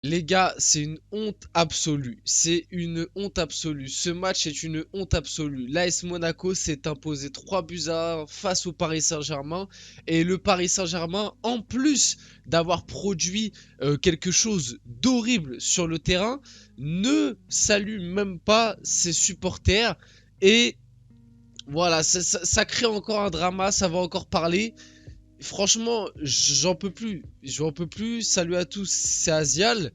Les gars, c'est une honte absolue. C'est une honte absolue. Ce match est une honte absolue. L'AS Monaco s'est imposé 3 buts à 1 face au Paris Saint-Germain. Et le Paris Saint-Germain, en plus d'avoir produit quelque chose d'horrible sur le terrain, ne salue même pas ses supporters. Et voilà, ça crée encore un drama, ça va encore parler. Franchement, j'en peux plus. J'en peux plus. Salut à tous, c'est Asial.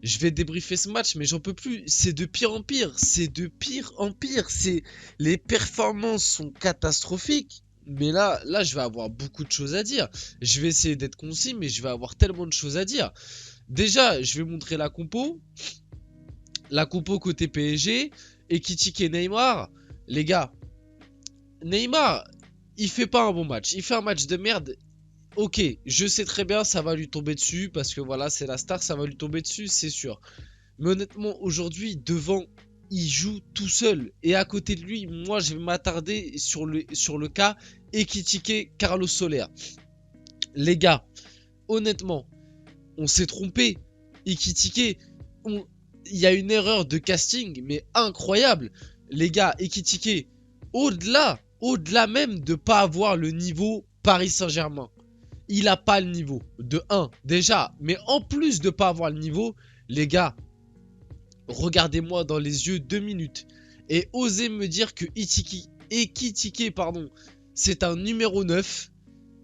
Je vais débriefer ce match, mais j'en peux plus. C'est de pire en pire. C'est de pire en pire. Les performances sont catastrophiques. Mais là, je vais avoir beaucoup de choses à dire. Je vais essayer d'être concis, mais je vais avoir tellement de choses à dire. Déjà, je vais montrer la compo. La compo côté PSG. Ekitike et Neymar. Les gars, Neymar, il fait pas un bon match. Il fait un match de merde. Ok, je sais très bien, ça va lui tomber dessus. Parce que voilà, c'est la star, ça va lui tomber dessus, c'est sûr. Mais honnêtement, aujourd'hui, devant, il joue tout seul. Et à côté de lui, moi, je vais m'attarder sur le cas Ekitike Carlos Soler. Les gars, honnêtement, on s'est trompé. Ekitike, il y a une erreur de casting, mais incroyable. Les gars, Ekitike, au-delà même de pas avoir le niveau Paris Saint-Germain. Il a pas le niveau, de 1, déjà. Mais en plus de pas avoir le niveau, les gars, regardez-moi dans les yeux 2 minutes et osez me dire que Ekitike, pardon, c'est un numéro 9.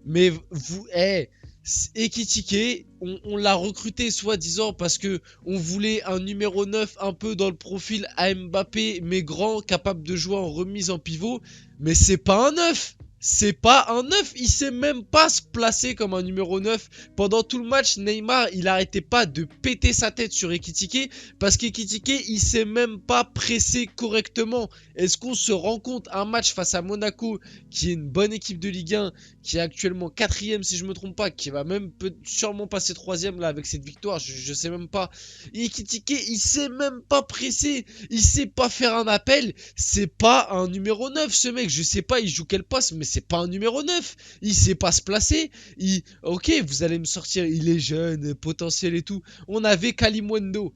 Mais vous, Ekitike, on l'a recruté soi-disant parce que on voulait un numéro 9 un peu dans le profil à Mbappé, mais grand, capable de jouer en remise en pivot. Mais c'est pas un 9. C'est pas un 9, il sait même pas se placer comme un numéro 9. Pendant tout le match, Neymar, il arrêtait pas de péter sa tête sur Ekitike parce qu'Ekitike, il sait même pas presser correctement. Est-ce qu'on se rend compte un match face à Monaco, qui est une bonne équipe de Ligue 1, qui est actuellement quatrième si je me trompe pas, qui va même sûrement passer troisième là avec cette victoire, je sais même pas. Ekitike, il sait même pas presser, il sait pas faire un appel, c'est pas un numéro 9 ce mec, je sais pas il joue quel poste, mais c'est pas un numéro 9, il sait pas se placer, ok vous allez me sortir, il est jeune, potentiel et tout, on avait Kalimwendo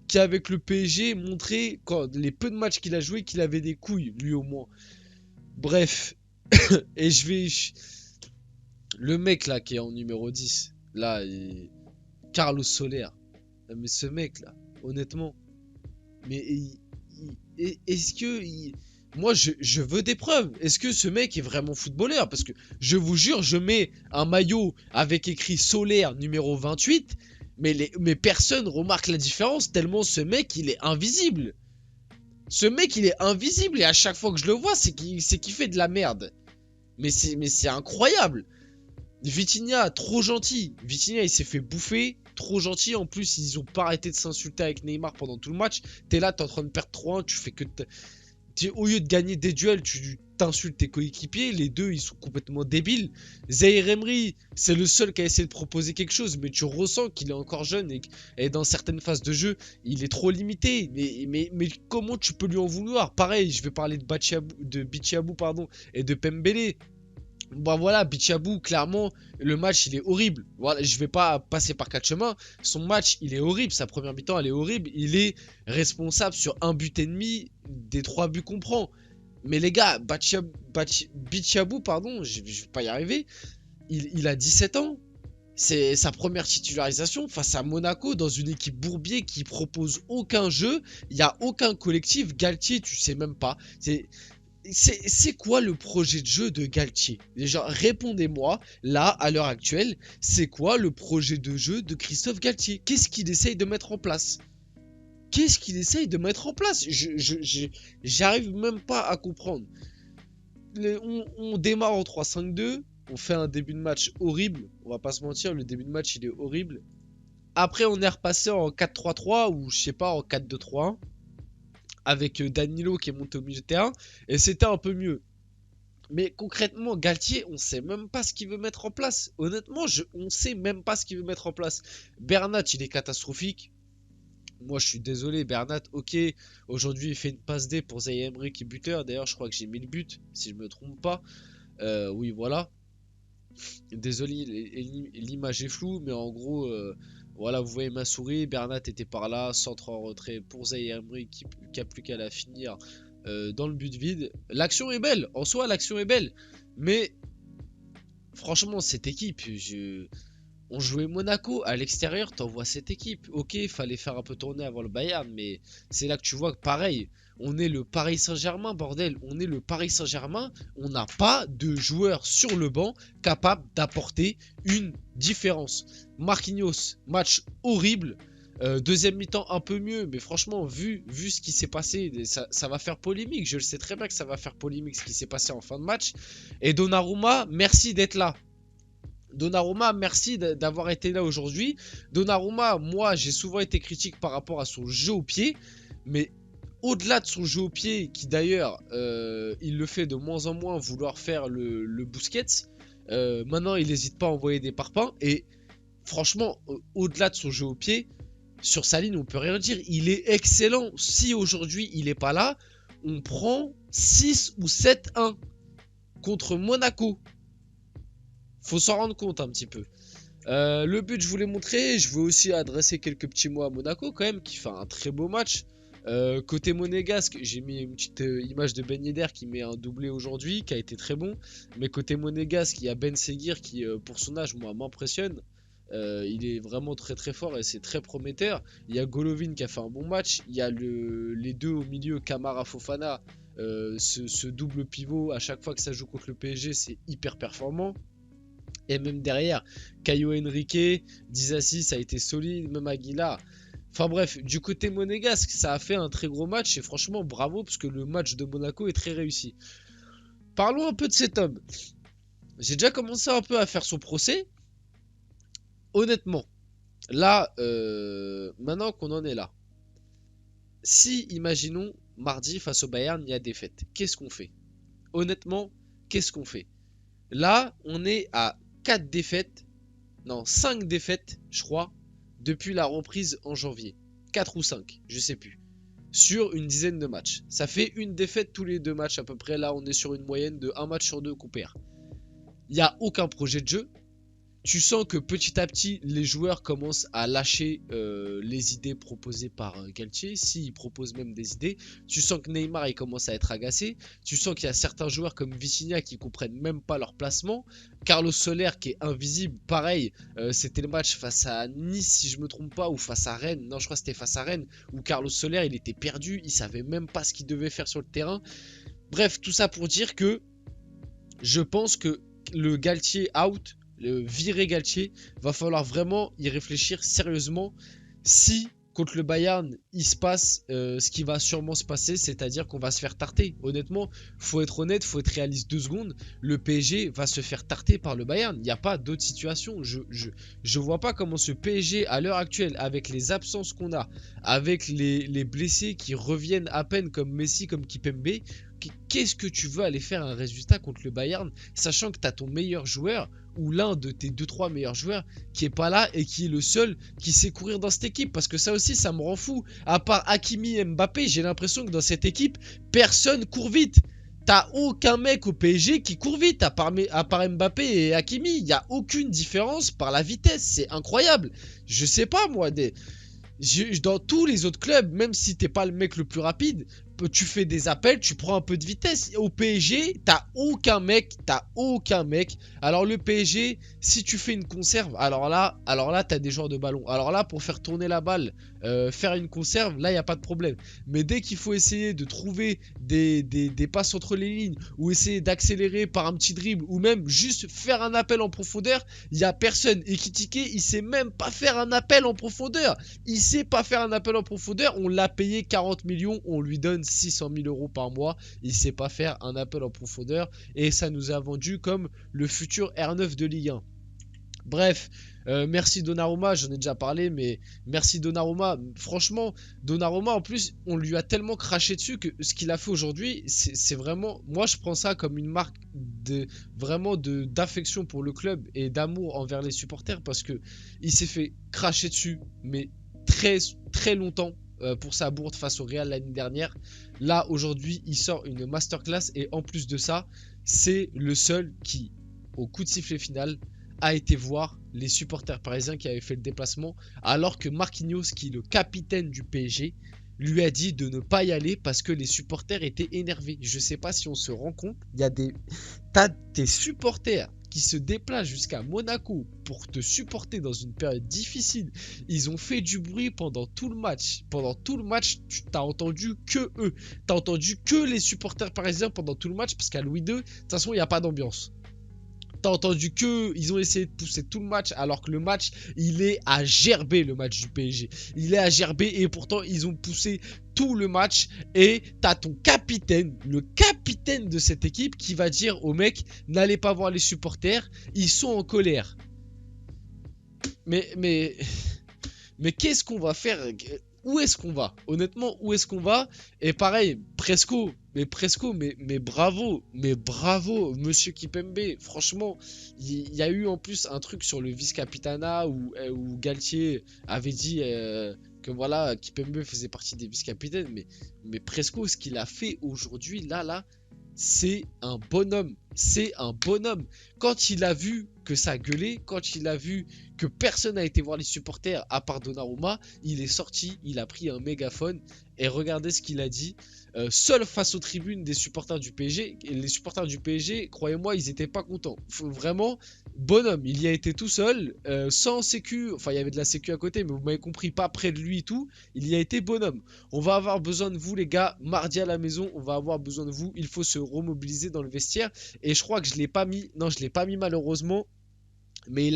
qui avec le PSG montrait, quand les peu de matchs qu'il a joué, qu'il avait des couilles, lui au moins. Bref, et le mec là qui est en numéro 10, là, Carlos Soler. Mais ce mec là, honnêtement, mais est-ce que... Moi, je veux des preuves. Est-ce que ce mec est vraiment footballeur? Parce que je vous jure, je mets un maillot avec écrit Solaire numéro 28, mais personne remarque la différence tellement ce mec, il est invisible. Ce mec, il est invisible et à chaque fois que je le vois, c'est qu'il fait de la merde. Mais c'est incroyable. Vitinha, trop gentil. Vitinha, il s'est fait bouffer. Trop gentil. En plus, ils ont pas arrêté de s'insulter avec Neymar pendant tout le match. T'es là, t'es en train de perdre 3-1. Tu fais que. Au lieu de gagner des duels, tu t'insultes tes coéquipiers. Les deux, ils sont complètement débiles. Zaire Emery, c'est le seul qui a essayé de proposer quelque chose. Mais tu ressens qu'il est encore jeune et dans certaines phases de jeu, il est trop limité. Mais comment tu peux lui en vouloir? Pareil, je vais parler de Bichiabou pardon, et de Pembele. Bah voilà, Bichabou, clairement, le match il est horrible. Voilà, je vais pas passer par quatre chemins. Son match il est horrible, sa première mi-temps elle est horrible. Il est responsable sur un but et demi des 3 buts qu'on prend. Mais les gars, Bichabou, pardon, je vais pas y arriver. Il a 17 ans. C'est sa première titularisation face à Monaco dans une équipe bourbier qui propose aucun jeu. Il n'y a aucun collectif. Galtier, tu sais même pas. C'est quoi le projet de jeu de Galtier? Déjà, répondez-moi, là, à l'heure actuelle, c'est quoi le projet de jeu de Christophe Galtier? Qu'est-ce qu'il essaye de mettre en place? Qu'est-ce qu'il essaye de mettre en place? J'arrive même pas à comprendre. On démarre en 3-5-2, on fait un début de match horrible, on va pas se mentir, le début de match il est horrible. Après, on est repassé en 4-3-3 ou je sais pas, en 4-2-3-1 avec Danilo qui est monté au milieu de terrain et c'était un peu mieux. Mais concrètement, Galtier, on sait même pas ce qu'il veut mettre en place. Honnêtement, on sait même pas ce qu'il veut mettre en place. Bernat, il est catastrophique. Moi, je suis désolé, Bernat, ok. Aujourd'hui, il fait une passe D pour Zaïre Emery qui est buteur. D'ailleurs, je crois que j'ai mis le but, si je me trompe pas. Oui, voilà. Désolé, l'image est floue, mais en gros, Voilà, vous voyez ma souris, Bernat était par là, centre en retrait pour Zaïre Emery qui a plus qu'à la finir dans le but vide. L'action est belle, en soi l'action est belle, mais franchement cette équipe, on jouait Monaco à l'extérieur, t'envoies cette équipe. Ok, il fallait faire un peu tourner avant le Bayern, mais c'est là que tu vois que pareil, on est le Paris Saint-Germain, bordel. On est le Paris Saint-Germain, on n'a pas de joueurs sur le banc capables d'apporter une différence. Marquinhos, match horrible. Deuxième mi-temps un peu mieux, mais franchement, vu ce qui s'est passé, ça va faire polémique. Je le sais très bien que ça va faire polémique ce qui s'est passé en fin de match. Et Donnarumma, merci d'être là. Donnarumma, merci d'avoir été là aujourd'hui. Donnarumma, moi, j'ai souvent été critique par rapport à son jeu au pied, mais au-delà de son jeu au pied, qui d'ailleurs, il le fait de moins en moins, vouloir faire le Busquets, maintenant, il n'hésite pas à envoyer des parpaings, et franchement, au-delà de son jeu au pied, sur sa ligne, on peut rien dire. Il est excellent. Si aujourd'hui, il n'est pas là, on prend 6 ou 7-1 contre Monaco. Faut s'en rendre compte un petit peu. Le but, je voulais montrer. Je veux aussi adresser quelques petits mots à Monaco quand même, qui fait un très beau match. Côté monégasque, j'ai mis une petite image de Ben Yedder qui met un doublé aujourd'hui, qui a été très bon. Mais côté monégasque, il y a Ben Seguir qui, pour son âge, moi, m'impressionne. Il est vraiment très très fort et c'est très prometteur. Il y a Golovin qui a fait un bon match. Il y a les deux au milieu, Camara, Fofana. Ce double pivot, à chaque fois que ça joue contre le PSG, c'est hyper performant. Et même derrière, Caio Henrique, Disasi, ça a été solide, même Aguilar. Enfin bref, du côté monégasque, ça a fait un très gros match et franchement bravo parce que le match de Monaco est très réussi. Parlons un peu de cet homme. J'ai déjà commencé un peu à faire son procès. Honnêtement, là, maintenant qu'on en est là, si, imaginons, mardi face au Bayern, il y a défaite, qu'est-ce qu'on fait? Honnêtement, qu'est-ce qu'on fait? Là, on est à 4 défaites, non, 5 défaites, je crois, depuis la reprise en janvier. 4 ou 5, je sais plus. Sur une dizaine de matchs. Ça fait une défaite tous les 2 matchs à peu près. Là, on est sur une moyenne de 1 match sur 2 qu'on perd. Il n'y a aucun projet de jeu. Tu sens que petit à petit, les joueurs commencent à lâcher les idées proposées par Galtier. S'il propose même des idées, tu sens que Neymar il commence à être agacé. Tu sens qu'il y a certains joueurs comme Vitinha qui comprennent même pas leur placement. Carlos Soler qui est invisible, pareil. C'était le match face à Nice si je me trompe pas, ou face à Rennes. Non, je crois que c'était face à Rennes où Carlos Soler il était perdu, il savait même pas ce qu'il devait faire sur le terrain. Bref, tout ça pour dire que je pense que le Galtier out, le virer Galtier, va falloir vraiment y réfléchir sérieusement si contre le Bayern il se passe ce qui va sûrement se passer, c'est-à-dire qu'on va se faire tarter. Honnêtement, faut être honnête, faut être réaliste 2 secondes, le PSG va se faire tarter par le Bayern, il n'y a pas d'autre situation. Je vois pas comment ce PSG à l'heure actuelle, avec les absences qu'on a, avec les blessés qui reviennent à peine comme Messi, comme Kipembe, qu'est-ce que tu veux aller faire un résultat contre le Bayern, sachant que tu as ton meilleur joueur ou l'un de tes 2-3 meilleurs joueurs qui est pas là et qui est le seul qui sait courir dans cette équipe? Parce que ça aussi, ça me rend fou. À part Hakimi et Mbappé, j'ai l'impression que dans cette équipe, personne court vite. T'as aucun mec au PSG qui court vite, à part Mbappé et Hakimi. Il n'y a aucune différence par la vitesse. C'est incroyable. Je sais pas, moi, dans tous les autres clubs, même si t'es pas le mec le plus rapide, tu fais des appels, tu prends un peu de vitesse. Au PSG, t'as aucun mec. Alors le PSG, si tu fais une conserve, alors là, t'as des joueurs de ballon. Alors là, pour faire tourner la balle, faire une conserve, là, il n'y a pas de problème. Mais dès qu'il faut essayer de trouver des passes entre les lignes, ou essayer d'accélérer par un petit dribble, ou même juste faire un appel en profondeur, il n'y a personne. Et Ekitike, il sait même pas faire un appel en profondeur. Il sait pas faire un appel en profondeur. On l'a payé 40 millions, on lui donne 600 000 € par mois. Il sait pas faire un appel en profondeur. Et ça nous a vendu comme le futur R9 de Ligue 1. Bref, merci Donnarumma, j'en ai déjà parlé, mais merci Donnarumma. Franchement, Donnarumma, en plus, on lui a tellement craché dessus que ce qu'il a fait aujourd'hui, c'est vraiment... Moi, je prends ça comme une marque d'affection pour le club et d'amour envers les supporters, parce que il s'est fait cracher dessus, mais très, très longtemps, pour sa bourde face au Real l'année dernière. Là, aujourd'hui, il sort une masterclass, et en plus de ça, c'est le seul qui, au coup de sifflet final, a été voir les supporters parisiens qui avaient fait le déplacement, alors que Marquinhos, qui est le capitaine du PSG, lui a dit de ne pas y aller parce que les supporters étaient énervés. Je sais pas si on se rend compte, t'as des supporters qui se déplacent jusqu'à Monaco pour te supporter dans une période difficile. Ils ont fait du bruit pendant tout le match. Pendant tout le match, tu t'as entendu que eux. T'as entendu que les supporters parisiens pendant tout le match parce qu'à Louis II, de toute façon, il n'y a pas d'ambiance. T'as entendu que ils ont essayé de pousser tout le match alors que le match il est à gerber, le match du PSG. Il est à gerber et pourtant ils ont poussé tout le match et t'as ton capitaine, le capitaine de cette équipe qui va dire aux mecs n'allez pas voir les supporters, ils sont en colère. Mais mais qu'est-ce qu'on va faire? Où est-ce qu'on va? Honnêtement, où est-ce qu'on va? Et pareil, Presco, mais bravo, monsieur Kipembe. Franchement, il y a eu en plus un truc sur le vice-capitana où Galtier avait dit que voilà, Kipembe faisait partie des vice-capitaines. Mais Presco, ce qu'il a fait aujourd'hui, là, c'est un bonhomme. C'est un bonhomme. Quand il a vu que ça gueulait, quand il a vu que personne n'a été voir les supporters à part Donnarumma, il est sorti, il a pris un mégaphone et regardez ce qu'il a dit. Seul face aux tribunes des supporters du PSG, et les supporters du PSG, croyez-moi, ils étaient pas contents. Vraiment, bonhomme, il y a été tout seul, sans sécu, enfin il y avait de la sécu à côté, mais vous m'avez compris, pas près de lui et tout, il y a été bonhomme. On va avoir besoin de vous les gars, mardi à la maison, on va avoir besoin de vous, il faut se remobiliser dans le vestiaire, et je crois que je l'ai pas mis, non je l'ai pas mis malheureusement, mais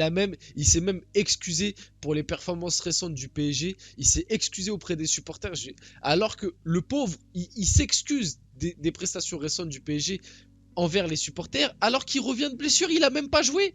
il s'est même excusé pour les performances récentes du PSG. Il s'est excusé auprès des supporters. Alors que le pauvre, il s'excuse des prestations récentes du PSG envers les supporters. Alors qu'il revient de blessure, il a même pas joué.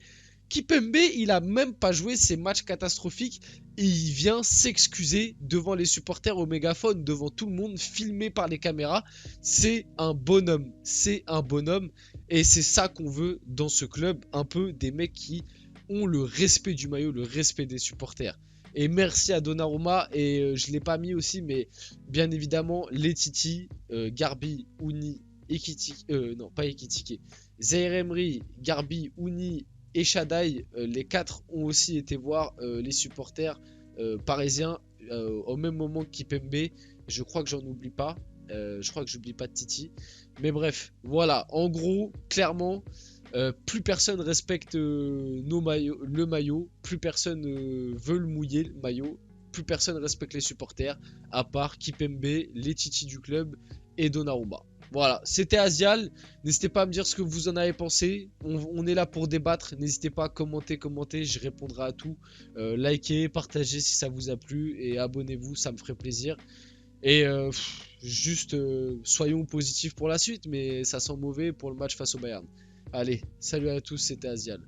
Kipembe, il a même pas joué ces matchs catastrophiques. Et il vient s'excuser devant les supporters au mégaphone, devant tout le monde, filmé par les caméras. C'est un bonhomme. C'est un bonhomme. Et c'est ça qu'on veut dans ce club. Un peu des mecs qui ont le respect du maillot, le respect des supporters. Et merci à Donnarumma, et je ne l'ai pas mis aussi, mais bien évidemment, les Titi, Garbi, Ouni, Ekitike, non pas Ekitike, Zaire Emery, Garbi, Ouni et Shadai, les quatre ont aussi été voir les supporters parisiens au même moment que Kipembe. Je crois que j'en oublie pas. Je crois que j'oublie pas de Titi. Mais bref, voilà. En gros, clairement, plus personne respecte le maillot, plus personne veut le mouiller, le maillot, plus personne respecte les supporters, à part Kipembe, les Titi du club et Donnarumma. Voilà, c'était Asial. N'hésitez pas à me dire ce que vous en avez pensé. On est là pour débattre. N'hésitez pas à commenter, je répondrai à tout. Likez, partagez si ça vous a plu et abonnez-vous, ça me ferait plaisir. Et juste soyons positifs pour la suite, mais ça sent mauvais pour le match face au Bayern. Allez, salut à tous, c'était Asial.